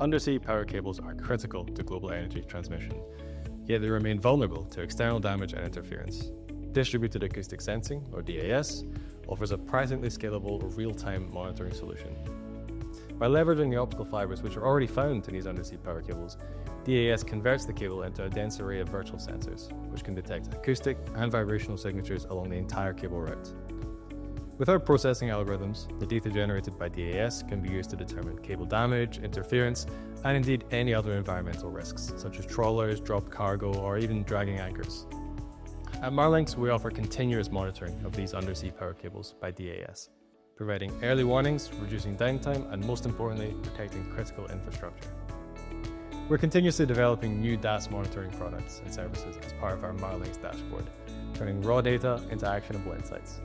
Undersea power cables are critical to global energy transmission, yet they remain vulnerable to external damage and interference. Distributed acoustic sensing, or DAS, offers a surprisingly scalable real-time monitoring solution. By leveraging the optical fibers which are already found in these undersea power cables, DAS converts the cable into a dense array of virtual sensors, which can detect acoustic and vibrational signatures along the entire cable route. With our processing algorithms, the data generated by DAS can be used to determine cable damage, interference, and indeed any other environmental risks, such as trawlers, dropped cargo, or even dragging anchors. At Marlinks, we offer continuous monitoring of these undersea power cables by DAS, providing early warnings, reducing downtime, and most importantly, protecting critical infrastructure. We're continuously developing new DAS monitoring products and services as part of our Marlinks dashboard, turning raw data into actionable insights.